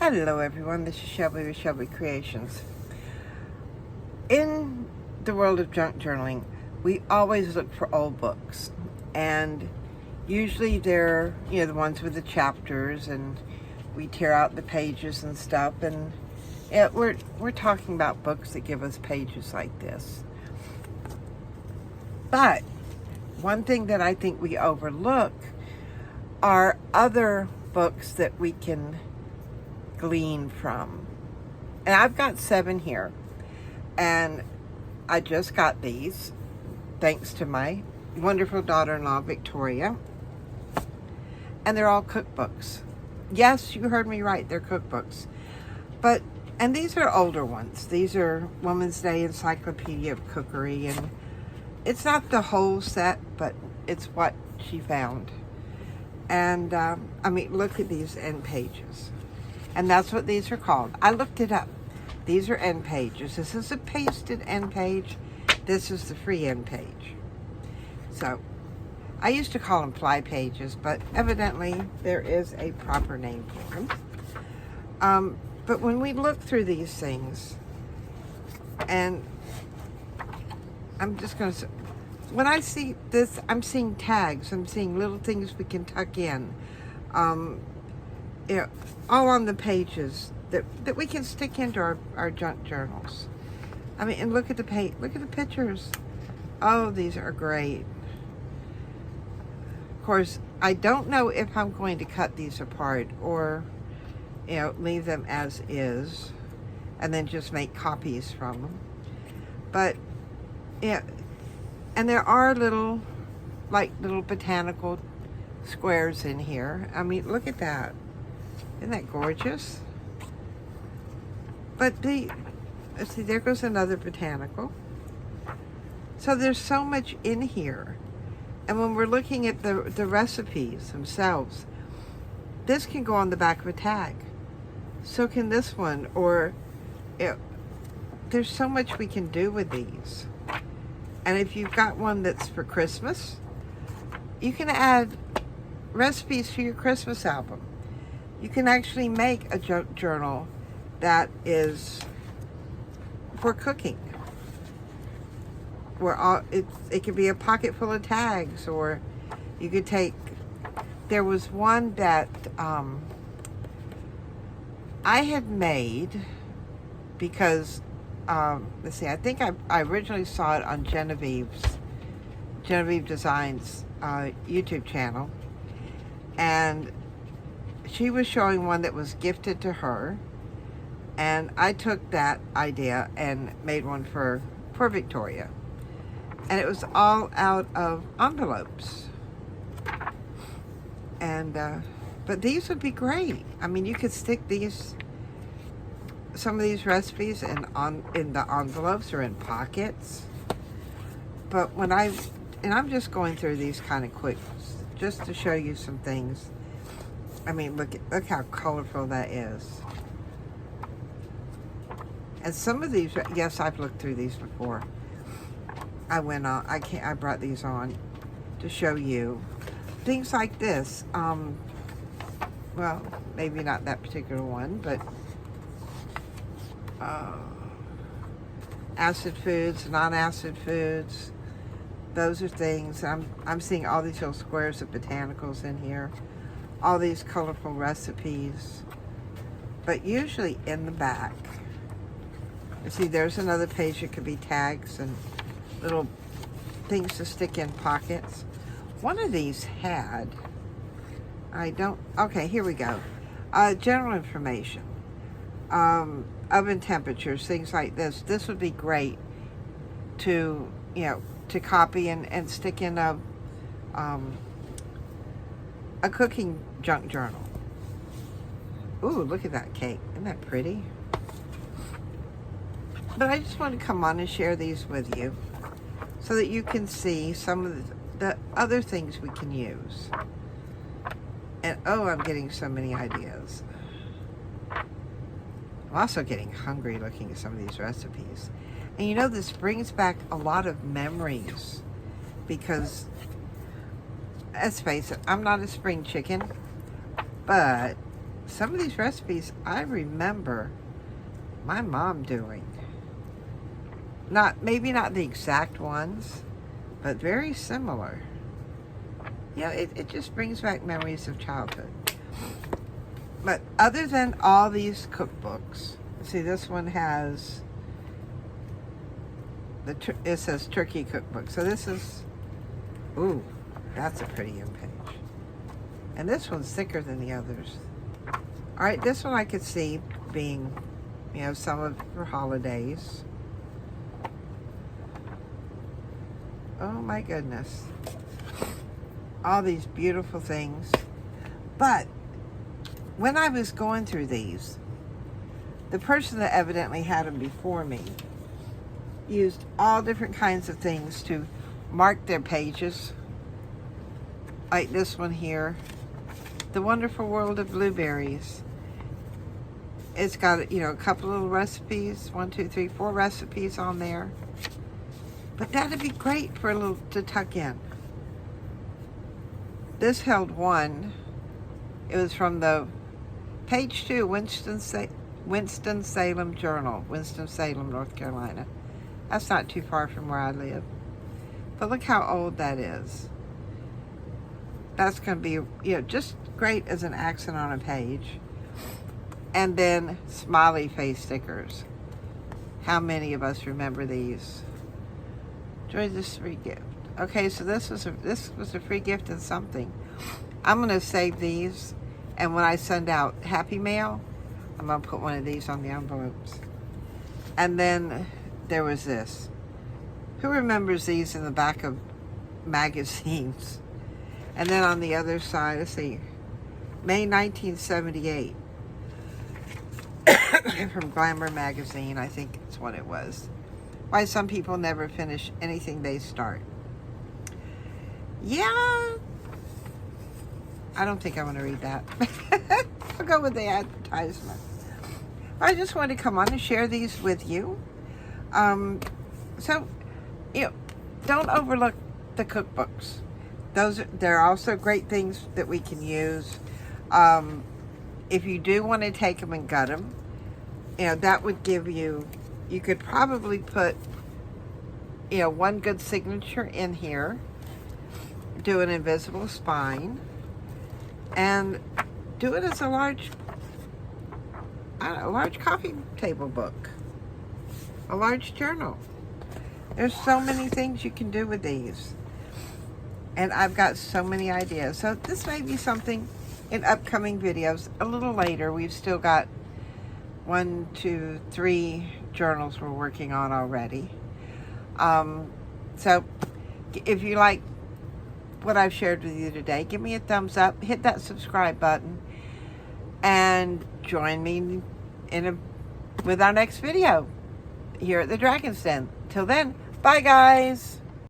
Hello everyone, this is Shelby with Shelby Creations. In the world of junk journaling, we always look for old books, and usually they're, the ones with the chapters, and we tear out the pages and stuff, and we're talking about books that give us pages like this. But one thing that I think we overlook are other books that we can glean from. And I've got 7 here, and I just got these thanks to my wonderful daughter-in-law Victoria, and they're all cookbooks. Yes, you heard me right, they're cookbooks. And these are older ones. These are Woman's Day Encyclopedia of Cookery, and it's not the whole set, but it's what she found. And look at these end pages. And that's what these are called. I looked it up. These are end pages. This is a pasted end page. This is the free end page. So, I used to call them fly pages, but evidently there is a proper name for them. But when we look through these things, and I'm just going to, when I see this, I'm seeing tags. I'm seeing little things we can tuck in. All on the pages that we can stick into our junk journals. And look at the pictures. Oh, these are great. Of course, I don't know if I'm going to cut these apart or, leave them as is and then just make copies from them. But, and there are little botanical squares in here. Look at that. Isn't that gorgeous? But see, there goes another botanical. So there's so much in here. And when we're looking at the recipes themselves, this can go on the back of a tag. So can this one. Or there's so much we can do with these. And if you've got one that's for Christmas, you can add recipes to your Christmas album. You can actually make a junk journal that is for cooking. Where it could be a pocket full of tags, or you could take, there was one that I had made because, let's see, I think I originally saw it on Genevieve Designs YouTube channel, and she was showing one that was gifted to her, and I took that idea and made one for Victoria, and it was all out of envelopes. And but these would be great. You could stick some of these recipes in the envelopes or in pockets. But I'm just going through these kind of quick just to show you some things. Look how colorful that is. And some of these, yes, I've looked through these before. I brought these on to show you things like this. Well, maybe not that particular one, but acid foods, non-acid foods. Those are things. I'm seeing all these little squares of botanicals in here. All these colorful recipes, but usually in the back. You see, there's another page that could be tags and little things to stick in pockets. One of these had, okay, here we go. General information, oven temperatures, things like this. This would be great to, to copy and stick in a cooking junk journal. Ooh, look at that cake. Isn't that pretty? But I just want to come on and share these with you so that you can see some of the other things we can use. And oh, I'm getting so many ideas. I'm also getting hungry looking at some of these recipes. And this brings back a lot of memories because, let's face it, I'm not a spring chicken, but some of these recipes I remember my mom doing. Maybe not the exact ones, but very similar. Yeah, it just brings back memories of childhood. But other than all these cookbooks, see, this one has it says turkey cookbook. So this is, ooh, that's a pretty page. And this one's thicker than the others. All right, this one I could see being, some of for holidays. Oh my goodness. All these beautiful things. But when I was going through these, the person that evidently had them before me used all different kinds of things to mark their pages. Like this one here, The Wonderful World of Blueberries. It's got, a couple little recipes, 1, 2, 3, 4 recipes on there. But that'd be great for a little to tuck in. This held one. It was from the page 2, Winston-Salem Journal, Winston-Salem, North Carolina. That's not too far from where I live. But look how old that is. That's going to be, just great as an accent on a page. And then smiley face stickers. How many of us remember these? Enjoy this free gift. Okay, so this was a free gift and something. I'm going to save these, and when I send out Happy Mail, I'm going to put one of these on the envelopes. And then there was this. Who remembers these in the back of magazines? And then on the other side, let's see, May 1978. From Glamour magazine, I think it's what it was. Why some people never finish anything they start. Yeah, I don't think I want to read that. I'll go with the advertisement. I just wanted to come on and share these with you. So, don't overlook the cookbooks. They're also great things that we can use. If you do want to take them and gut them, that would give you could probably put, one good signature in here, do an invisible spine, and do it as a large coffee table book, a large journal. There's so many things you can do with these. And I've got so many ideas. So this may be something in upcoming videos a little later. We've still got 1, 2, 3 journals we're working on already. So if you like what I've shared with you today, give me a thumbs up, hit that subscribe button, and join me with our next video here at the Dragon's Den. Till then, bye guys.